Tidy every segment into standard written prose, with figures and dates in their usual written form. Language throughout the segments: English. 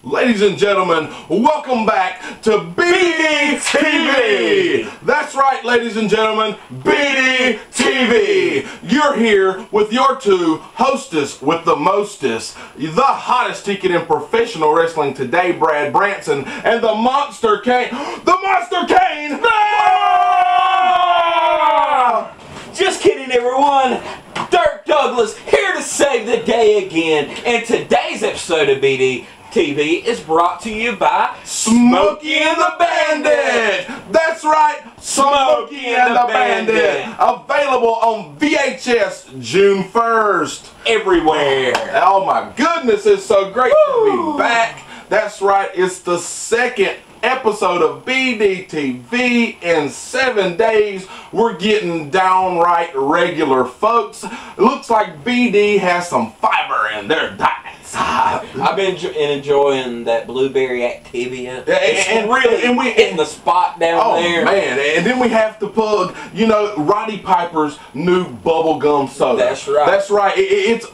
Ladies and gentlemen, welcome back to BDtv! That's right, ladies and gentlemen, BDtv! You're here with your two hostess with the mostest, the hottest ticket in professional wrestling today, Brad Branson, and the Monster Kane. The Monster Kane! Ah! Just kidding, everyone. Dirk Douglas here to save the day again. And today's episode of BDtv is brought to you by Smokey and the Bandit! That's right, Smokey and the Bandit! Available on VHS June 1st. Everywhere. Oh my goodness, it's so great to be back. That's right, it's the second episode of BDtv in 7 days. We're getting downright regular, folks. It looks like BD has some fiber in their diets. I've been enjoying that blueberry Activia. And we hitting the spot down there. Oh man, and then we have to plug, you know, Roddy Piper's new bubblegum soda. That's right. That's right. It's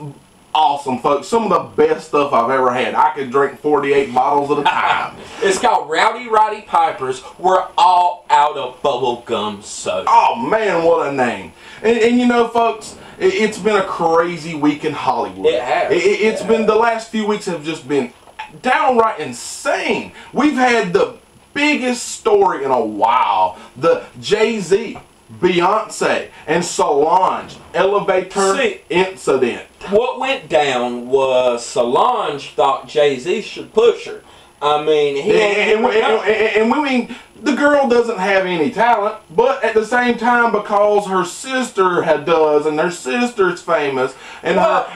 awesome, folks. Some of the best stuff I've ever had. I could drink 48 bottles at a time. It's called Roddy Piper's. We're all out of bubblegum soda. Oh man, what a name. And you know, folks, it's been a crazy week in Hollywood. It has. It's been, the last few weeks have just been downright insane. We've had the biggest story in a while. The Jay-Z, Beyonce, and Solange elevator incident. What went down was Solange thought Jay-Z should push her. I mean, and we mean, the girl doesn't have any talent, but at the same time, because her sister does, and her sister's famous, and her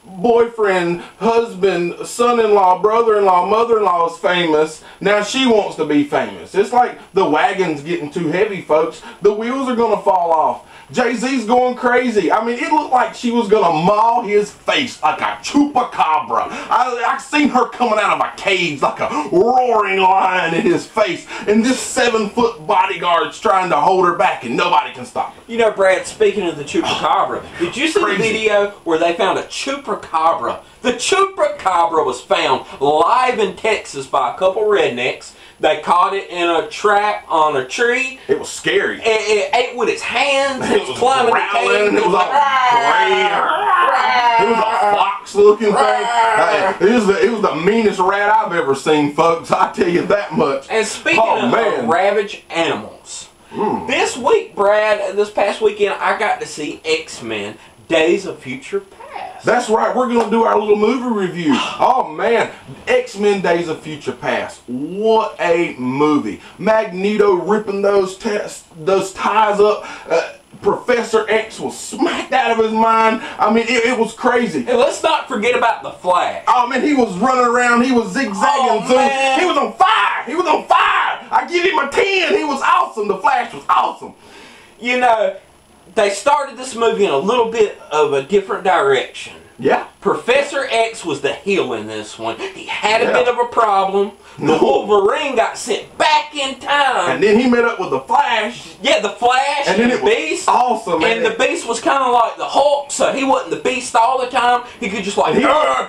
boyfriend, husband, son-in-law, brother-in-law, mother-in-law is famous, now she wants to be famous. It's like the wagon's getting too heavy, folks. The wheels are going to fall off. Jay-Z's going crazy. I mean, it looked like she was going to maul his face like a chupacabra. I seen her coming out of a cage like a roaring lion in his face. And this 7-foot bodyguard's trying to hold her back and nobody can stop her. You know, Brad, speaking of the chupacabra, did you see the video where they found a chupacabra? The chupacabra was found live in Texas by a couple rednecks. They caught it in a trap on a tree. It was scary. It ate with its hands. It was climbing the cave. It was like gray. It was a fox-looking thing. It was the meanest rat I've ever seen, folks. I tell you that much. And speaking of ravaged animals, this week, Brad, this past weekend, I got to see X-Men: Days of Future Past. That's right, we're going to do our little movie review. Oh man, X-Men Days of Future Past. What a movie. Magneto ripping those ties up. Professor X was smacked out of his mind. I mean, it was crazy. And let's not forget about the Flash. Oh man, he was running around. He was zigzagging. Man. He was on fire. He was on fire. I give him a 10. He was awesome. The Flash was awesome. You know, they started this movie in a little bit of a different direction. Yeah. Professor X was the heel in this one. He had a bit of a problem. The Wolverine got sent back in time. And then he met up with the Flash. Yeah, the Flash and the Beast. Awesome. And the Beast was kind of like the Hulk, so he wasn't the Beast all the time. He could just like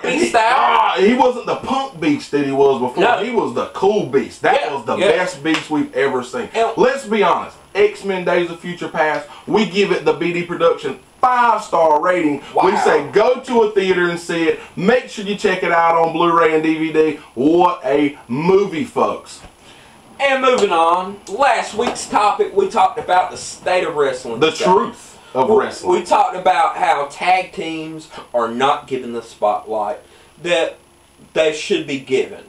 beast out. He wasn't the punk Beast that he was before. No. He was the cool Beast. That was the best Beast we've ever seen. Let's be honest. X-Men Days of Future Past, we give it the BD production 5-star rating. Wow. We say go to a theater and see it. Make sure you check it out on Blu-ray and DVD. What a movie, folks. And moving on, last week's topic, we talked about the state of wrestling. The truth of wrestling. We talked about how tag teams are not given the spotlight that they should be given.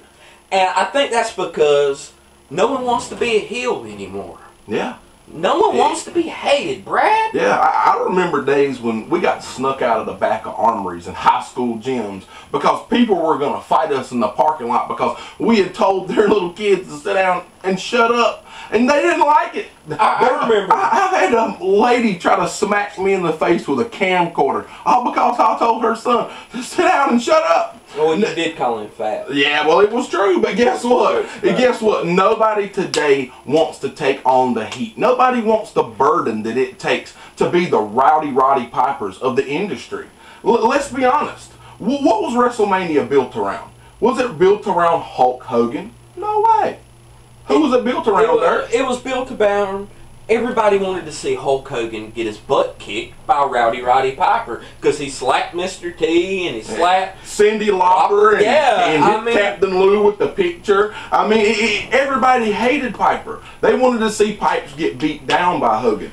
And I think that's because no one wants to be a heel anymore. Yeah. No one wants to be hated, Brad. Yeah, I remember days when we got snuck out of the back of armories and high school gyms because people were going to fight us in the parking lot because we had told their little kids to sit down and shut up. And they didn't like it. I remember. I've had a lady try to smack me in the face with a camcorder. All because I told her son to sit down and shut up. Well, you did call him fat. Yeah, well, it was true. But guess what? Guess what? Nobody today wants to take on the heat. Nobody wants the burden that it takes to be the Roddy Pipers of the industry. Let's be honest. What was WrestleMania built around? Was it built around Hulk Hogan? No way. Who was it built around there? It was built about... Everybody wanted to see Hulk Hogan get his butt kicked by Rowdy Roddy Piper because he slapped Mr. T and he slapped Cindy Lauper and, yeah, hit Captain Lou with the picture. I mean, everybody hated Piper. They wanted to see Pipes get beat down by Hogan.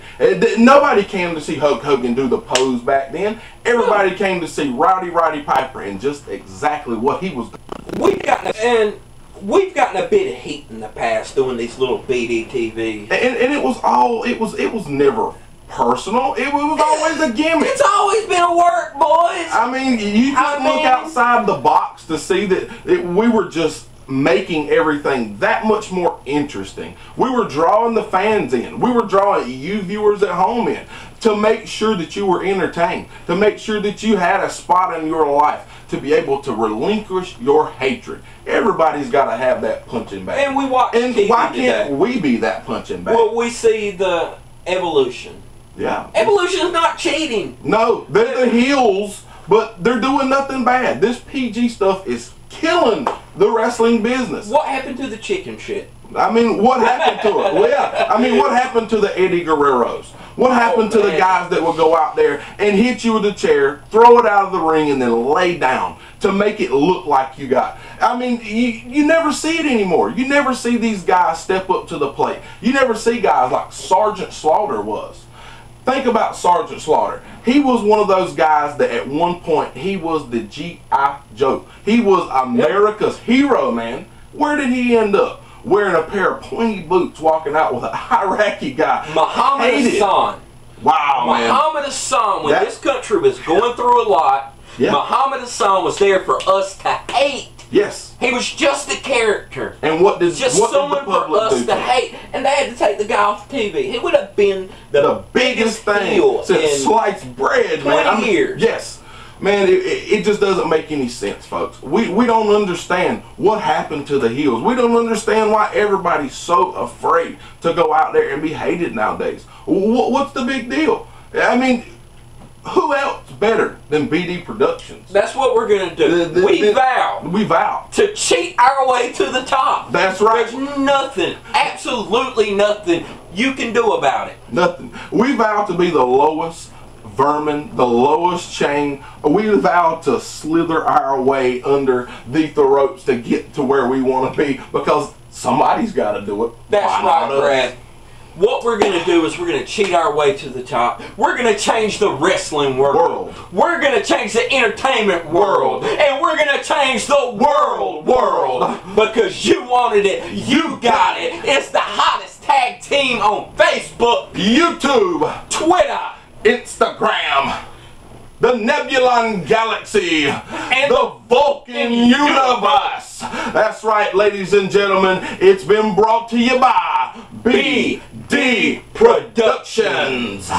Nobody came to see Hulk Hogan do the pose back then. Everybody came to see Rowdy Roddy Piper and just exactly what he was doing. We've gotten a bit of heat in the past doing these little BDtv. And it was never personal. It was always a gimmick. It's always been a work, boys. I mean, you just look outside the box to see that we were just making everything that much more interesting. We were drawing the fans in. We were drawing you viewers at home in to make sure that you were entertained, to make sure that you had a spot in your life to be able to relinquish your hatred. Everybody's got to have that punching bag. And we watch And TV why today. can't we be that punching bag? Well, we see the evolution. Yeah. Evolution is not cheating. No, they're the heels, but they're doing nothing bad. This PG stuff is killing the wrestling business. What happened to the chicken shit? I mean, what happened to it? Well, yeah. I mean, what happened to the Eddie Guerreros? What happened to the guys that would go out there and hit you with a chair, throw it out of the ring, and then lay down to make it look like you got? I mean, you never see it anymore. You never see these guys step up to the plate. You never see guys like Sergeant Slaughter was. Think about Sergeant Slaughter. He was one of those guys that at one point, he was the G.I. Joe. He was America's hero, man. Where did he end up? Wearing a pair of pointy boots, walking out with an Iraqi guy. Muhammad Hassan. Wow, man. Muhammad Hassan, when this country was going through a lot, Muhammad Hassan was there for us to hate. Yes. He was just a character. And what did just what someone did the public for us do to hate, and they had to take the guy off TV. It would have been the biggest thing since in sliced bread, 20 man. years. Yes. Man, it just doesn't make any sense, folks. We don't understand what happened to the heels. We don't understand why everybody's so afraid to go out there and be hated nowadays. What's the big deal? I mean, who else better than BD Productions? That's what we're going to do. We vow to cheat our way to the top. That's right. There's nothing, absolutely nothing you can do about it. Nothing. We vow to be the lowest vermin, the lowest chain. We vow to slither our way underneath the ropes to get to where we want to be, because somebody's got to do it. That's right, Brad. What we're going to do is we're going to cheat our way to the top. We're going to change the wrestling world. We're going to change the entertainment world. And we're going to change the world. Because you wanted it. You got it. It's the hottest tag team on Facebook, YouTube, Twitter, Instagram, the Nebulon Galaxy, and the Vulcan Universe. That's right, ladies and gentlemen. It's been brought to you by BD Productions.